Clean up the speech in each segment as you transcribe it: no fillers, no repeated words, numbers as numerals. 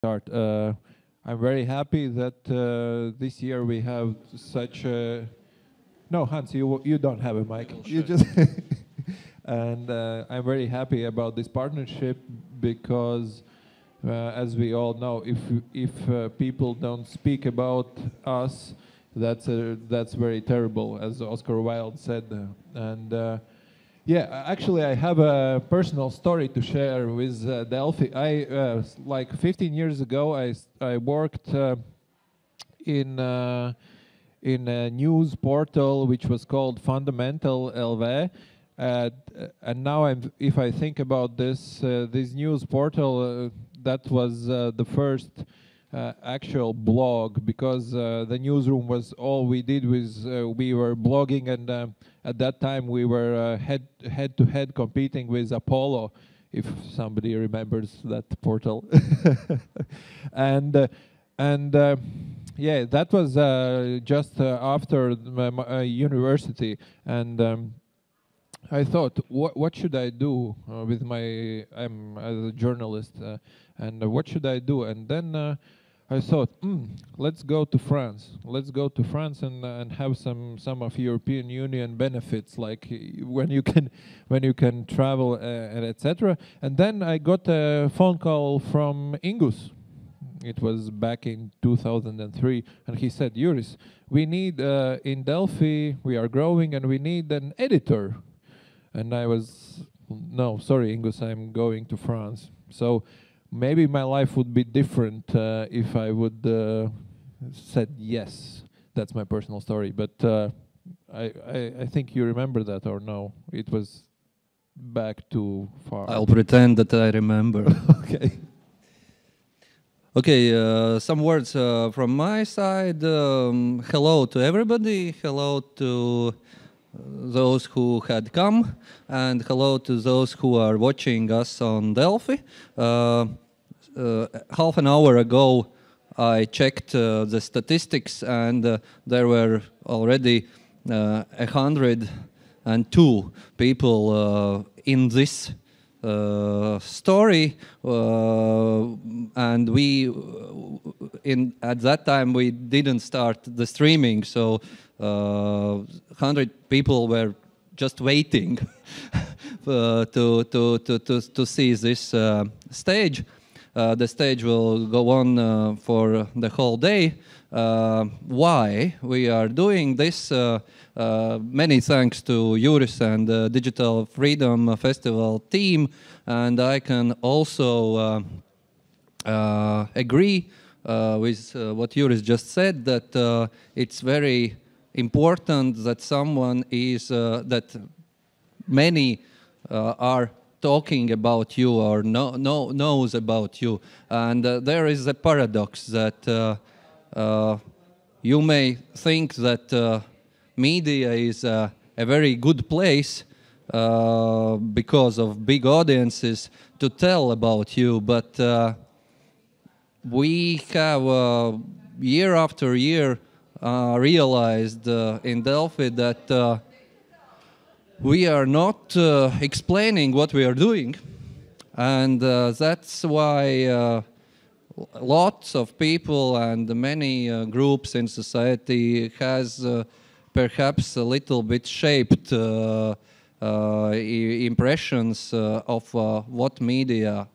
start. I'm very happy that this year we have such a... No, Hans, you don't have a mic. You just... And I'm very happy about this partnership because, as we all know, if people don't speak about us, that's very terrible, as Oscar Wilde said. And yeah, actually, I have a personal story to share with Delphi. Like 15 years ago, I worked in a news portal which was called Fundamental.lv. And now, if I think about this news portal, that was the first actual blog, because the newsroom was all we did was we were blogging, and at that time we were head-to-head competing with Apollo, if somebody remembers that portal. and yeah, that was just after my university, and I thought, what should I do with my... I'm as a journalist, and what should I do? And then I thought, let's go to France. Let's go to France and have some of European Union benefits, like when you can travel and etc. And then I got a phone call from Ingus. It was back in 2003, and he said, Juris, we need in Delphi, we are growing, and we need an editor. And I was, no, sorry, Ingus, I'm going to France. So maybe my life would be different if I would said yes. That's my personal story. But I think you remember that, or no? It was back too far. I'll pretend that I remember. Okay. Okay, some words from my side. Hello to everybody. Hello to those who had come, and hello to those who are watching us on Delphi. Half an hour ago, I checked the statistics, and there were already 102 people in this story, and at that time we didn't start the streaming, so 100 people were just waiting to see this stage. The stage will go on for the whole day. Why we are doing this? Many thanks to Juris and the Digital Freedom Festival team, and I can also agree with what Juris just said, that it's very important that someone is that many are talking about you or knows about you, and there is a paradox that you may think that media is a very good place because of big audiences to tell about you, but we have year after year realized in Delphi that we are not explaining what we are doing, and that's why lots of people and many groups in society has perhaps a little bit shaped impressions of what media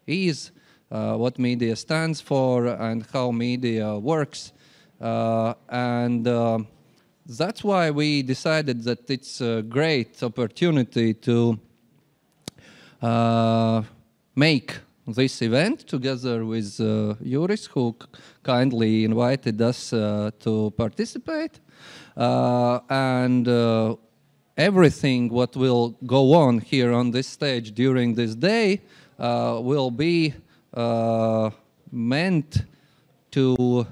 is, what media stands for, and how media works. And that's why we decided that it's a great opportunity to make this event together with Juris, who kindly invited us to participate. And everything what will go on here on this stage during this day will be meant to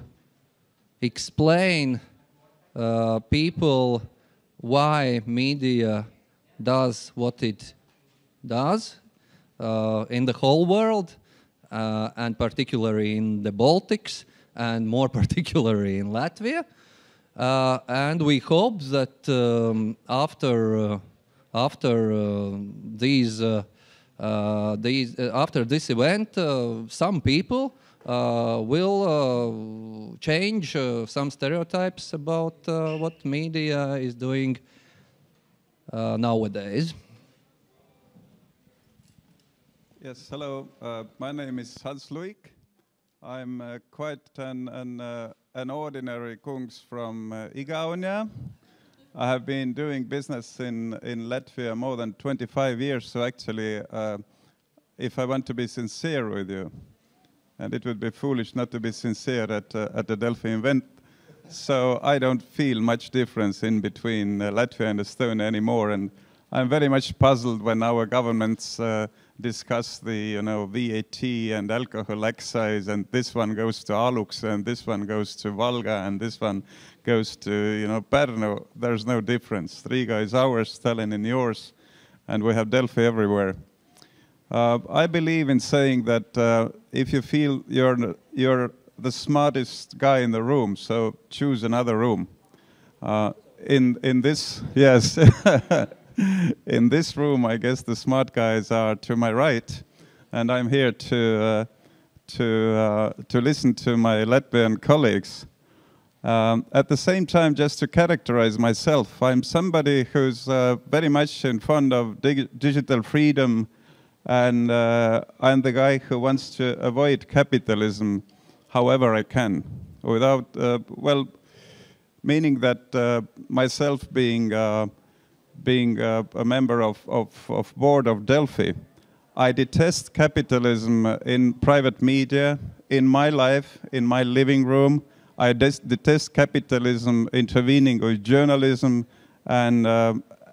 explain people why media does what it does in the whole world, and particularly in the Baltics, and more particularly in Latvia. And we hope that after this event, some people will change some stereotypes about what media is doing nowadays. Yes, hello. My name is Hans Luik. I'm quite an ordinary kungs from Igaunia. I have been doing business in Latvia more than 25 years, so actually, if I want to be sincere with you, and it would be foolish not to be sincere at the Delfi event, so I don't feel much difference in between Latvia and Estonia anymore, and I'm very much puzzled when our governments discuss the VAT and alcohol excise, and this one goes to Alux, and this one goes to Valga, and this one goes to Pärnu. There's no difference. Riga is ours, Tallinn is yours, and we have Delfi everywhere. I believe in saying that if you feel you're the smartest guy in the room, so choose another room. In this, yes. In this room, I guess the smart guys are to my right, and I'm here to listen to my Latvian colleagues. At the same time, just to characterize myself, I'm somebody who's very much in fond of digital freedom, and I'm the guy who wants to avoid capitalism however I can, without, well, meaning that myself being a member of board of Delfi, I detest capitalism in private media, in my life, in my living room. I detest capitalism intervening with journalism, and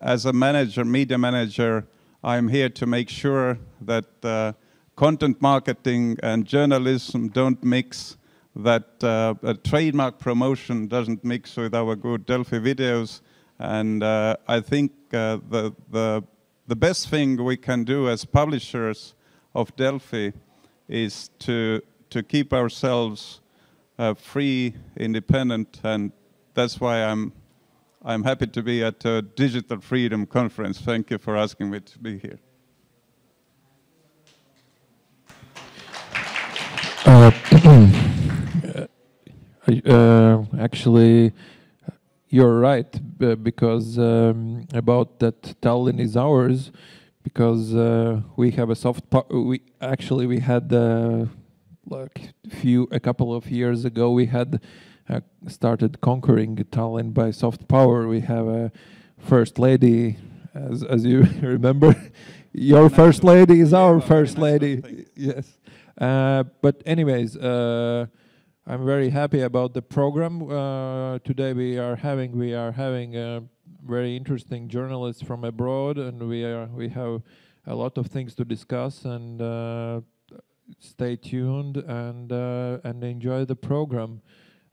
as a manager, media manager, I'm here to make sure that content marketing and journalism don't mix, that a trademark promotion doesn't mix with our good Delfi videos. And I think the best thing we can do as publishers of Delfi is to keep ourselves free, independent, and that's why I'm happy to be at a Digital Freedom Conference. Thank you for asking me to be here. Actually, you're right, because about that Tallinn is ours, because we have a soft power. We had like a couple of years ago, we had started conquering Tallinn by soft power. We have a first lady, as you remember. Your first lady is our first lady. Yes, but anyways. I'm very happy about the program. Today we are having very interesting journalists from abroad, and we have a lot of things to discuss. And stay tuned and enjoy the program.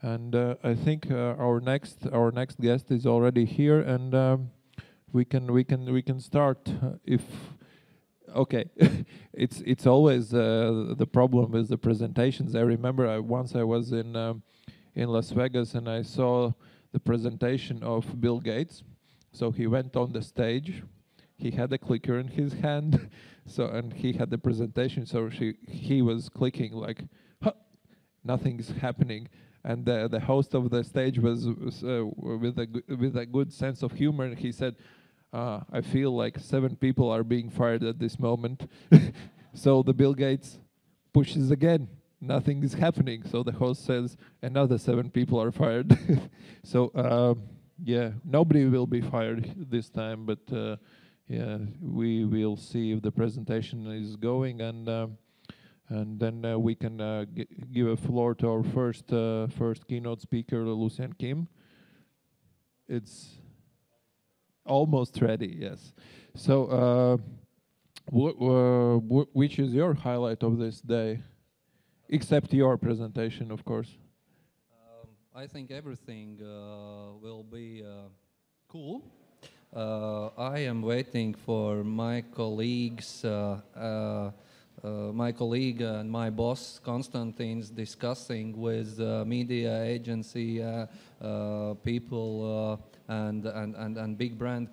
And I think our next guest is already here, and we can start if. Okay, it's always the problem with the presentations. I remember once I was in Las Vegas and I saw the presentation of Bill Gates. So he went on the stage, he had a clicker in his hand, and he had the presentation. So he was clicking like, huh, nothing's happening. And the host of the stage was with a good sense of humor, and he said, I feel like 7 people are being fired at this moment. So the Bill Gates pushes again. Nothing is happening. So the host says, another 7 people are fired. So yeah, nobody will be fired this time. But yeah, we will see if the presentation is going, and then we can give a floor to our first keynote speaker, Lucian Kim. It's almost ready, yes. So, which is your highlight of this day? Except your presentation, of course. I think everything will be cool. I am waiting for my colleagues, my colleague and my boss, Konstantin's discussing with media agency people and big brand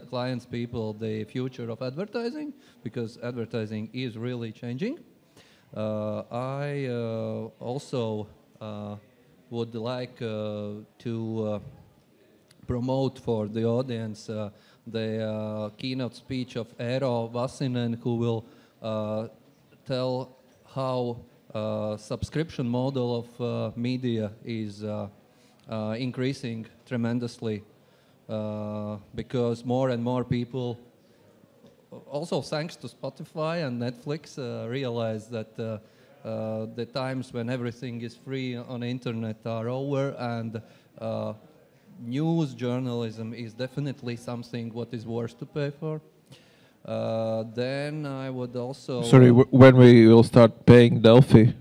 clients people the future of advertising, because advertising is really changing. I also would like to promote for the audience the keynote speech of Eero Vassinen, who will tell how subscription model of media is increasing tremendously because more and more people, also thanks to Spotify and Netflix, realize that the times when everything is free on the internet are over, and news journalism is definitely something what is worth to pay for. Then I would also... Sorry, when we will start paying Delfi?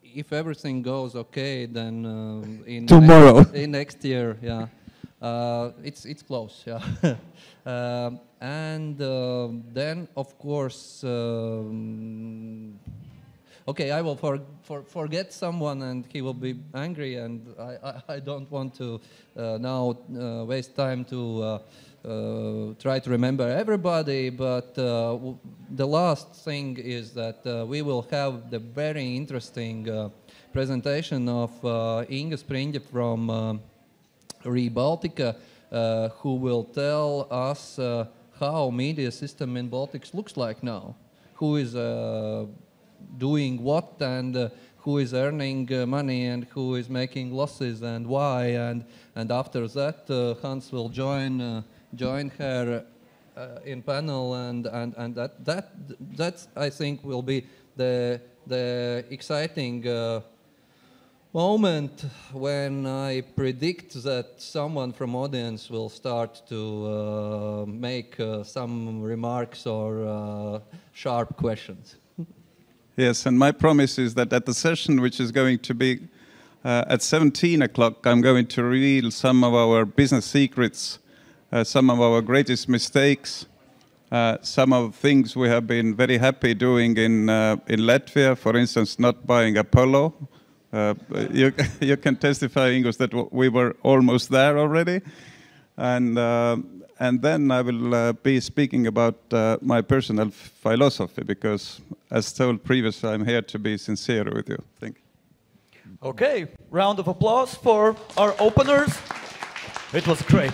If everything goes okay, then in tomorrow, in next year, yeah, it's close, yeah. And then, of course, okay, I will forget someone, and he will be angry, and I don't want to now waste time to try to remember everybody, but the last thing is that we will have the very interesting presentation of Inga Springe from ReBaltica, who will tell us how media system in Baltics looks like now, who is doing what, and who is earning money and who is making losses and why, and after that Hans will join her in panel, and that I think will be the exciting moment when I predict that someone from audience will start to make some remarks or sharp questions. Yes, and my promise is that at the session, which is going to be at 17 o'clock, I'm going to reveal some of our business secrets, some of our greatest mistakes, some of things we have been very happy doing in Latvia, for instance, not buying a Polo. You can testify, Ingos, that we were almost there already. And then I will be speaking about my personal philosophy, because, as told previously, I'm here to be sincere with you. Thank you. Okay, round of applause for our openers. It was great.